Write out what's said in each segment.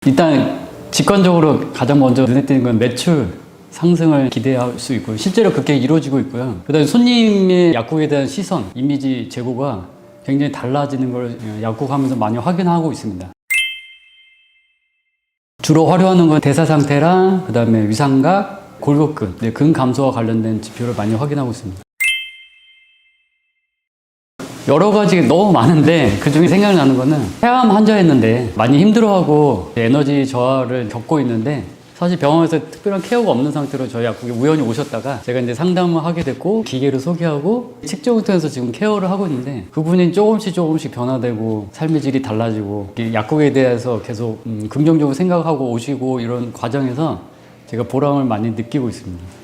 일단 직관적으로 가장 먼저 눈에 띄는 건 매출 상승을 기대할 수 있고요. 실제로 그렇게 이루어지고 있고요. 그다음에 손님의 약국에 대한 시선, 이미지 제고가 굉장히 달라지는 걸 약국하면서 많이 확인하고 있습니다. 주로 활용하는 건 대사상태랑 그다음에 위상각, 골격근, 근 감소와 관련된 지표를 많이 확인하고 있습니다. 여러 가지 너무 많은데 그중에 생각나는 거는 폐암 환자였는데 많이 힘들어하고 에너지 저하를 겪고 있는데 사실 병원에서 특별한 케어가 없는 상태로 저희 약국에 우연히 오셨다가 제가 이제 상담을 하게 됐고 기계를 소개하고 측정을 통해서 지금 케어를 하고 있는데 그분이 조금씩 변화되고 삶의 질이 달라지고 약국에 대해서 계속 긍정적으로 생각하고 오시고 이런 과정에서 제가 보람을 많이 느끼고 있습니다.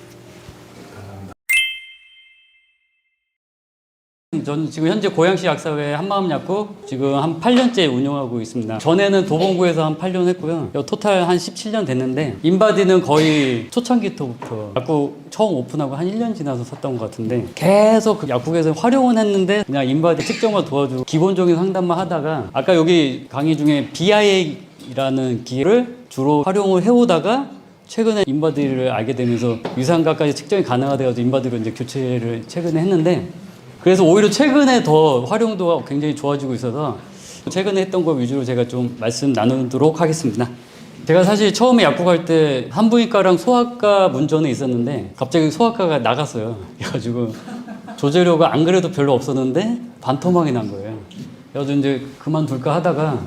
저는 지금 현재 고양시 약사회 한마음약국 지금 한 8년째 운영하고 있습니다. 전에는 도봉구에서 한 8년 했고요. 토탈 한 17년 됐는데 인바디는 거의 초창기부터 약국 처음 오픈하고 한 1년 지나서 샀던 것 같은데 계속 그 약국에서 활용은 했는데 그냥 인바디 측정만 도와주고 기본적인 상담만 하다가 아까 여기 강의 중에 BIA라는 기계를 주로 활용을 해오다가 최근에 인바디를 알게 되면서 위상각까지 측정이 가능하다고 인바디로 이제 교체를 최근에 했는데 그래서 오히려 최근에 더 활용도가 굉장히 좋아지고 있어서 최근에 했던 거 위주로 제가 좀 말씀 나누도록 하겠습니다. 제가 사실 처음에 약국할 때 산부인과랑 소아과 문전에 있었는데 갑자기 소아과가 나갔어요. 그래가지고 조제료가 안 그래도 별로 없었는데 반토막이 난 거예요. 그래서 이제 그만둘까 하다가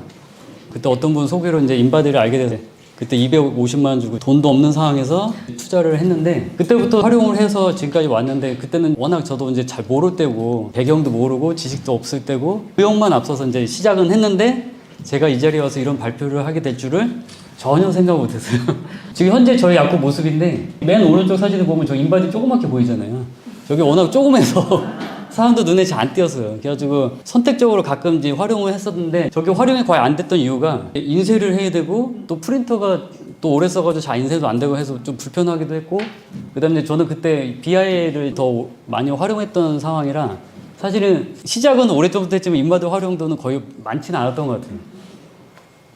그때 어떤 분 소개로 이제 인바디를 알게 돼서 그때 250만 원 주고 돈도 없는 상황에서 투자를 했는데 그때부터 활용을 해서 지금까지 왔는데 그때는 워낙 저도 이제 잘 모를 때고 배경도 모르고 지식도 없을 때고 의욕만 앞서서 이제 시작은 했는데 제가 이 자리에 와서 이런 발표를 하게 될 줄을 전혀 생각 못했어요. 지금 현재 저희 약국 모습인데 맨 오른쪽 사진을 보면 저 인바디 조그맣게 보이잖아요. 저게 워낙 조그매서 사람도 눈에 잘 안 띄었어요. 그래가지고 선택적으로 가끔 이제 활용을 했었는데 저게 활용이 거의 안 됐던 이유가 인쇄를 해야 되고 또 프린터가 또 오래 써가지고 잘 인쇄도 안 되고 해서 좀 불편하기도 했고 그 다음에 저는 그때 BI를 더 많이 활용했던 상황이라 사실은 시작은 오래전부터 했지만 인바디 활용도는 거의 많지는 않았던 것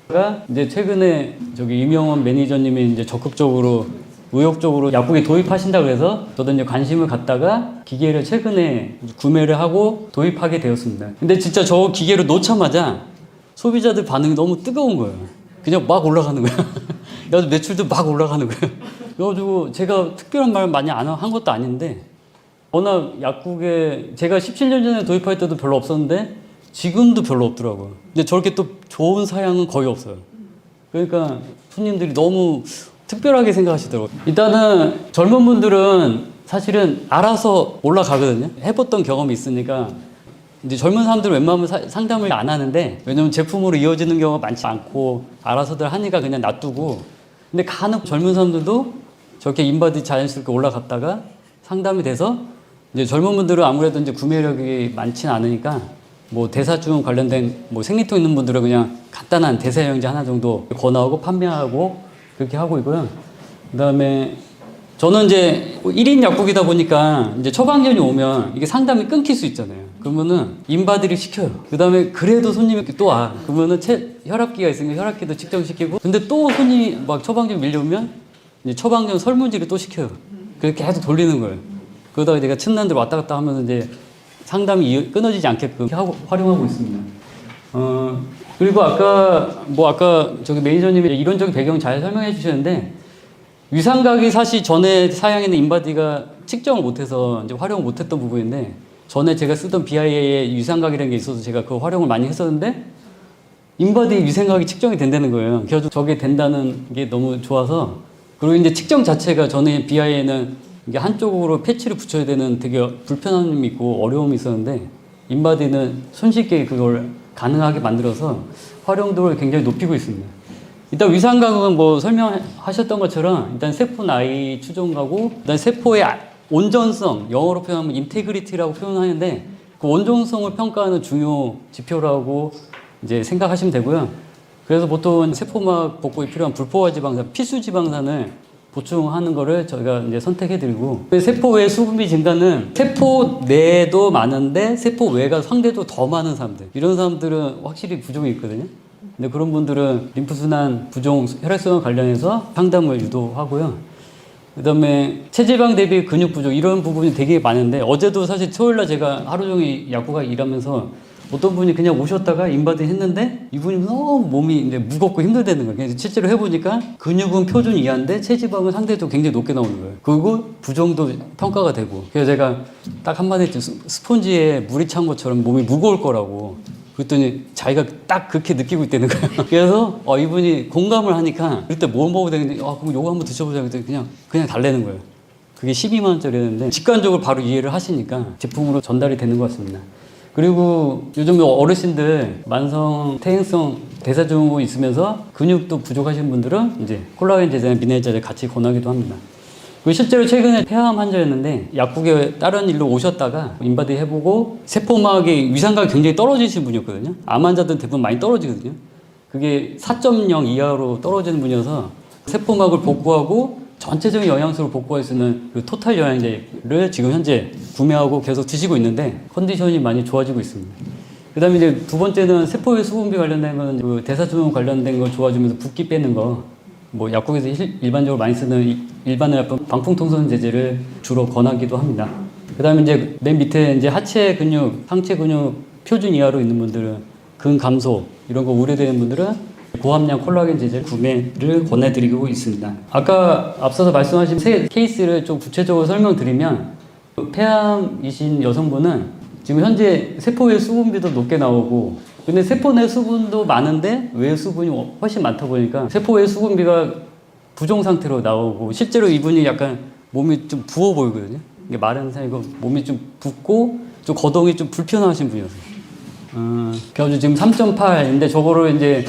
같아요. 이제 최근에 저기 임영원 매니저님이 이제 적극적으로 의욕적으로 약국에 도입하신다 그래서 저도 이제 관심을 갖다가 기계를 최근에 구매를 하고 도입하게 되었습니다. 근데 진짜 저 기계를 놓자마자 소비자들 반응이 너무 뜨거운 거예요. 그냥 막 올라가는 거예요. 그래서 매출도 막 올라가는 거예요. 그래가지고 제가 특별한 말 많이 안 한 것도 아닌데 워낙 약국에 제가 17년 전에 도입할 때도 별로 없었는데 지금도 별로 없더라고요. 근데 저렇게 또 좋은 사양은 거의 없어요. 그러니까 손님들이 너무 특별하게 생각하시더라고요. 일단은 젊은 분들은 사실은 알아서 올라가거든요. 해봤던 경험이 있으니까 이제 젊은 사람들은 웬만하면 상담을 안 하는데 왜냐면 제품으로 이어지는 경우가 많지 않고 알아서들 하니까 그냥 놔두고 근데 간혹 젊은 사람들도 저렇게 인바디 자연스럽게 올라갔다가 상담이 돼서 이제 젊은 분들은 아무래도 이제 구매력이 많지는 않으니까 뭐 대사증 관련된 뭐 생리통 있는 분들은 그냥 간단한 대사영양제 하나 정도 권하고 판매하고 그렇게 하고 있고요. 그 다음에 저는 이제 1인 약국이다 보니까 이제 처방전이 오면 이게 상담이 끊길 수 있잖아요. 그러면은 인바디를 시켜요. 그 다음에 그래도 손님이 또 와. 그러면은 혈압기가 있으니까 혈압기도 측정시키고 근데 또 손님이 막 처방전 밀려오면 이제 처방전 설문지를 또 시켜요. 그렇게 계속 돌리는 거예요. 그러다가 제가 틈난 대로 왔다 갔다 하면서 이제 상담이 끊어지지 않게끔 활용하고 있습니다. 그리고 아까 저기 매니저님이 이론적인 배경 잘 설명해 주셨는데 위상각이 사실 전에 사양에는 인바디가 측정을 못해서 이제 활용을 못했던 부분인데 전에 제가 쓰던 BIA의 위상각이라는 게 있어서 제가 그 활용을 많이 했었는데 인바디 위상각이 측정이 된다는 거예요. 그래서 저게 된다는 게 너무 좋아서 그리고 이제 측정 자체가 전에 BIA는 이게 한쪽으로 패치를 붙여야 되는 되게 불편함이 있고 어려움이 있었는데 인바디는 손쉽게 그걸 가능하게 만들어서 활용도를 굉장히 높이고 있습니다. 일단 위상각은 뭐 설명하셨던 것처럼 일단 세포 나이 추정하고 일단 세포의 온전성, 영어로 표현하면 인테그리티라고 표현하는데 그 온전성을 평가하는 중요 지표라고 이제 생각하시면 되고요. 그래서 보통 세포막 복구에 필요한 불포화 지방산, 필수 지방산을 보충하는 거를 저희가 이제 선택해드리고 세포 외 수분비 증가는 세포 내도 많은데 세포 외가 상대도 더 많은 사람들 이런 사람들은 확실히 부종이 있거든요. 근데 그런 분들은 림프순환 부종, 혈액순환 관련해서 상담을 유도하고요. 그다음에 체지방 대비 근육 부족 이런 부분이 되게 많은데 어제도 사실 토요일날 제가 하루 종일 약국가 일하면서 어떤 분이 그냥 오셨다가 인바디 했는데 이분이 너무 몸이 이제 무겁고 힘들다는 거예요. 그래서 실제로 해보니까 근육은 표준 이하인데 체지방은 상대적으로 굉장히 높게 나오는 거예요. 그리고 부종도 평가가 되고. 그래서 제가 딱 한마디 했죠. 스폰지에 물이 찬 것처럼 몸이 무거울 거라고. 그랬더니 자기가 딱 그렇게 느끼고 있다는 거예요. 그래서 이분이 공감을 하니까 그때 뭘 먹어도 되는데 그럼 요거 한번 드셔보자 그랬더니 그냥 달래는 거예요. 그게 12만 원짜리였는데 직관적으로 바로 이해를 하시니까 제품으로 전달이 되는 것 같습니다. 그리고 요즘 어르신들 만성 퇴행성 대사증후 있으면서 근육도 부족하신 분들은 이제 콜라겐 제제나 미네랄 제제 같이 권하기도 합니다. 그리고 실제로 최근에 폐암 환자였는데 약국에 다른 일로 오셨다가 인바디 해보고 세포막이 위상각이 굉장히 떨어지신 분이었거든요. 암 환자들은 대부분 많이 떨어지거든요. 그게 4.0 이하로 떨어지는 분이어서 세포막을 복구하고 전체적인 영양소를 복구할 수 있는 그 토탈 영양제를 지금 현재 구매하고 계속 드시고 있는데 컨디션이 많이 좋아지고 있습니다. 그 다음에 이제 두 번째는 세포의 수분비 관련된 거는 그 대사증후 관련된 거 좋아지면서 붓기 빼는 거, 뭐 약국에서 일반적으로 많이 쓰는 일반의 방풍통선 제제를 주로 권하기도 합니다. 그 다음에 이제 맨 밑에 이제 하체 근육, 상체 근육 표준 이하로 있는 분들은 근 감소 이런 거 우려되는 분들은 고함량 콜라겐 제제 구매를 권해드리고 있습니다. 아까 앞서서 말씀하신 세 케이스를 좀 구체적으로 설명드리면 폐암이신 여성분은 지금 현재 세포의 수분비도 높게 나오고 근데 세포 내 수분도 많은데 외 수분이 훨씬 많다 보니까 세포의 수분비가 부종 상태로 나오고 실제로 이분이 약간 몸이 좀 부어 보이거든요. 이게 마른 사이고 몸이 좀 붓고 좀 거동이 좀 불편하신 분이었어요. 그래가지고 지금 3.8인데 저거를 이제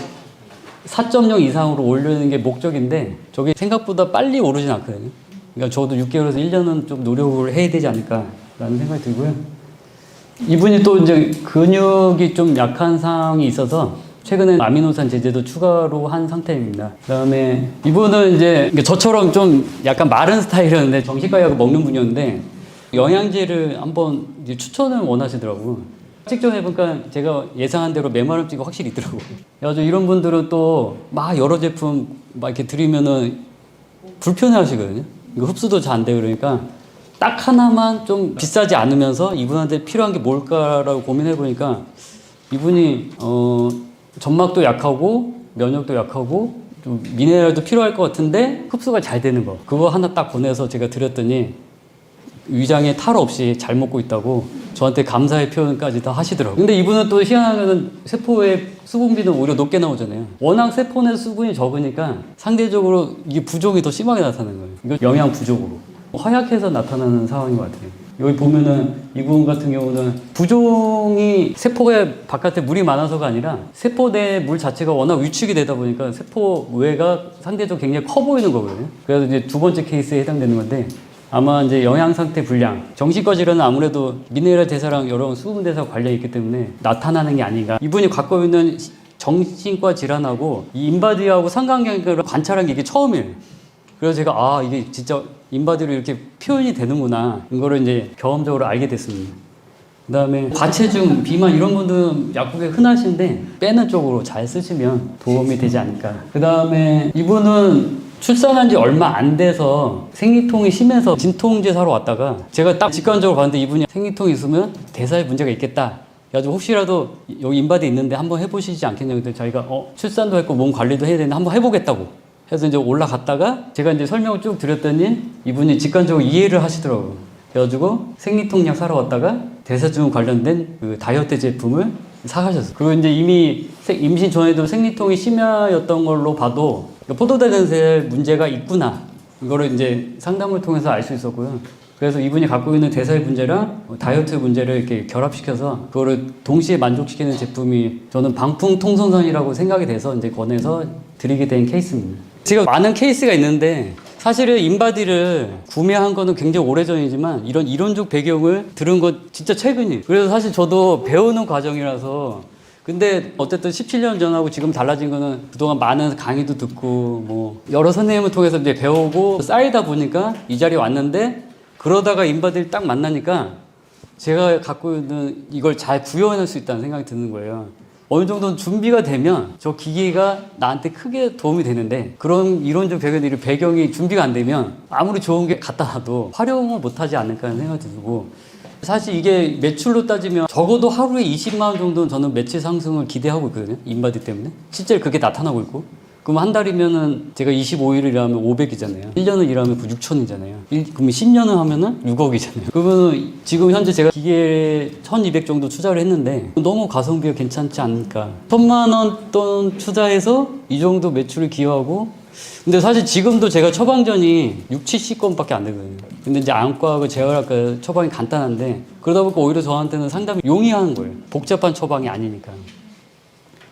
4.0 이상으로 올리는 게 목적인데 저게 생각보다 빨리 오르진 않거든요. 그러니까 저도 6개월에서 1년은 좀 노력을 해야 되지 않을까라는 생각이 들고요. 이분이 또 이제 근육이 좀 약한 상황이 있어서 최근에 아미노산 제제도 추가로 한 상태입니다. 그 다음에 이분은 이제 저처럼 좀 약간 마른 스타일이었는데 정신과약을 먹는 분이었는데 영양제를 한번 이제 추천을 원하시더라고요. 측정해보니까 제가 예상한 대로 메마름찌가 확실히 있더라고요. 그래가지고 이런 분들은 또 막 여러 제품 막 이렇게 드리면은 불편해 하시거든요. 이거 흡수도 잘 안 돼요. 그러니까 딱 하나만 좀 비싸지 않으면서 이분한테 필요한 게 뭘까라고 고민해보니까 이분이 점막도 약하고 면역도 약하고 좀 미네랄도 필요할 것 같은데 흡수가 잘 되는 거 그거 하나 딱 보내서 제가 드렸더니 위장에 탈 없이 잘 먹고 있다고 저한테 감사의 표현까지 다 하시더라고요. 근데 이분은 또 희한하게는 세포의 수분비는 오히려 높게 나오잖아요. 워낙 세포 내 수분이 적으니까 상대적으로 이게 부종이 더 심하게 나타나는 거예요. 이거 영양 부족으로. 허약해서 나타나는 상황인 것 같아요. 여기 보면은 이분 같은 경우는 부종이 세포가 바깥에 물이 많아서가 아니라 세포 내 물 자체가 워낙 위축이 되다 보니까 세포 외가 상대적으로 굉장히 커 보이는 거거든요. 그래서 이제 두 번째 케이스에 해당되는 건데 아마 이제 영양 상태 불량, 정신과 질환은 아무래도 미네랄 대사랑 여러 수분 대사 관련이 있기 때문에 나타나는 게 아닌가. 이분이 갖고 있는 정신과 질환하고 이 인바디하고 상관관계를 관찰한 게 이게 처음이에요. 그래서 제가 이게 진짜 인바디로 이렇게 표현이 되는구나. 이거를 이제 경험적으로 알게 됐습니다. 그 다음에 과체중, 비만 이런 분들은 약국에 흔하신데 빼는 쪽으로 잘 쓰시면 도움이 되지 않을까. 그 다음에 이분은 출산한 지 얼마 안 돼서 생리통이 심해서 진통제 사러 왔다가 제가 딱 직관적으로 봤는데 이분이 생리통이 있으면 대사에 문제가 있겠다. 그래가지고 혹시라도 여기 인바디 있는데 한번 해보시지 않겠냐고 했더니 자기가 출산도 했고 몸 관리도 해야 되는데 한번 해보겠다고 해서 이제 올라갔다가 제가 이제 설명을 쭉 드렸더니 이분이 직관적으로 이해를 하시더라고요. 그래가지고 생리통약 사러 왔다가 대사증후 관련된 그 다이어트 제품을 사가셨어요. 그리고 이제 이미 임신 전에도 생리통이 심야였던 걸로 봐도 포도대변세 문제가 있구나. 이거를 이제 상담을 통해서 알 수 있었고요. 그래서 이분이 갖고 있는 대사의 문제랑 다이어트 문제를 이렇게 결합시켜서 그거를 동시에 만족시키는 제품이 저는 방풍통선선이라고 생각이 돼서 이제 권해서 드리게 된 케이스입니다. 제가 많은 케이스가 있는데 사실은 인바디를 구매한 거는 굉장히 오래전이지만 이런 이론적 배경을 들은 건 진짜 최근이에요. 그래서 사실 저도 배우는 과정이라서 근데 어쨌든 17년 전하고 지금 달라진 거는 그동안 많은 강의도 듣고 뭐 여러 선생님을 통해서 이제 배우고 쌓이다 보니까 이 자리에 왔는데 그러다가 인바디를 딱 만나니까 제가 갖고 있는 이걸 잘 구현할 수 있다는 생각이 드는 거예요. 어느 정도 준비가 되면 저 기계가 나한테 크게 도움이 되는데 그런 이론적 배경이 준비가 안 되면 아무리 좋은 게 갖다 놔도 활용을 못하지 않을까 하는 생각이 들고 사실 이게 매출로 따지면 적어도 하루에 20만 원 정도는 저는 매출 상승을 기대하고 있거든요. 인바디 때문에. 실제로 그게 나타나고 있고. 그럼 한 달이면은 제가 25일을 일하면 500이잖아요. 1년을 일하면 6천이잖아요. 그러면 10년을 하면은 6억이잖아요. 그러면 지금 현재 제가 기계에 1200 정도 투자를 했는데 너무 가성비가 괜찮지 않을까. 1000만 원 돈 투자해서 이 정도 매출을 기여하고 근데 사실 지금도 제가 처방전이 6, 70건밖에 안 되거든요. 근데 이제 안과하고 재활학과 처방이 간단한데 그러다 보니까 오히려 저한테는 상당히 용이한 거예요. 복잡한 처방이 아니니까.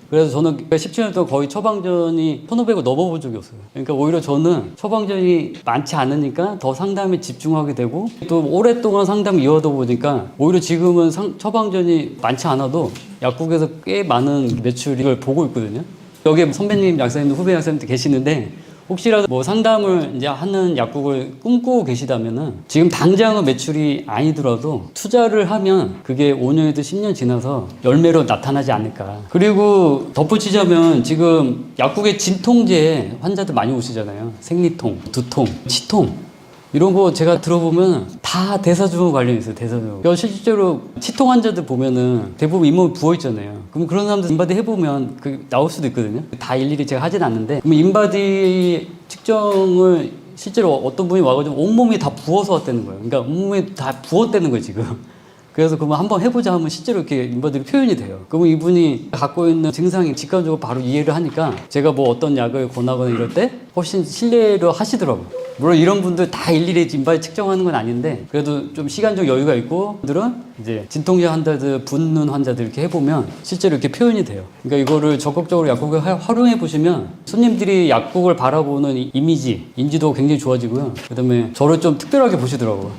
그래서 저는 17년 동안 거의 처방전이 1,500을 넘어본 적이 없어요. 그러니까 오히려 저는 처방전이 많지 않으니까 더 상담에 집중하게 되고 또 오랫동안 상담을 이어다 보니까 오히려 지금은 처방전이 많지 않아도 약국에서 꽤 많은 매출을 보고 있거든요. 여기 선배님, 약사님들, 후배 약사님들 계시는데 혹시라도 뭐 상담을 이제 하는 약국을 꿈꾸고 계시다면은 지금 당장은 매출이 아니더라도 투자를 하면 그게 5년에도 10년 지나서 열매로 나타나지 않을까. 그리고 덧붙이자면 지금 약국에 진통제 환자들 많이 오시잖아요. 생리통, 두통, 치통. 이런 거 제가 들어보면 다 대사증후 관련이 있어요. 대사증후. 실제로 치통 환자들 보면은 대부분 잇몸이 부어 있잖아요. 그럼 그런 사람들 인바디 해보면 그 나올 수도 있거든요. 다 일일이 제가 하진 않는데 그럼 인바디 측정을 실제로 어떤 분이 와가지고 온몸이 다 부어서 왔다는 거예요. 그러니까 온몸이 다 부었다는 거예요 지금. 그래서 그러면 한번 해보자 하면 실제로 이렇게 인바디로 표현이 돼요. 그러면 이분이 갖고 있는 증상이 직관적으로 바로 이해를 하니까 제가 뭐 어떤 약을 권하거나 이럴 때 훨씬 신뢰를 하시더라고요. 물론 이런 분들 다 일일이 인바디 측정하는 건 아닌데 그래도 좀 시간적 여유가 있고 분들은 이제 진통제 환자들, 붓는 환자들 이렇게 해보면 실제로 이렇게 표현이 돼요. 그러니까 이거를 적극적으로 약국에 활용해 보시면 손님들이 약국을 바라보는 이미지, 인지도가 굉장히 좋아지고요. 그다음에 저를 좀 특별하게 보시더라고요.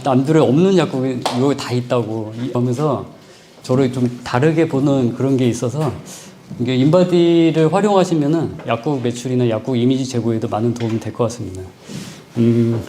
남들의 없는 약국이 이거 다 있다고 하면서 저를 좀 다르게 보는 그런 게 있어서 이게 인바디를 활용하시면은 약국 매출이나 약국 이미지 제고에도 많은 도움이 될 것 같습니다.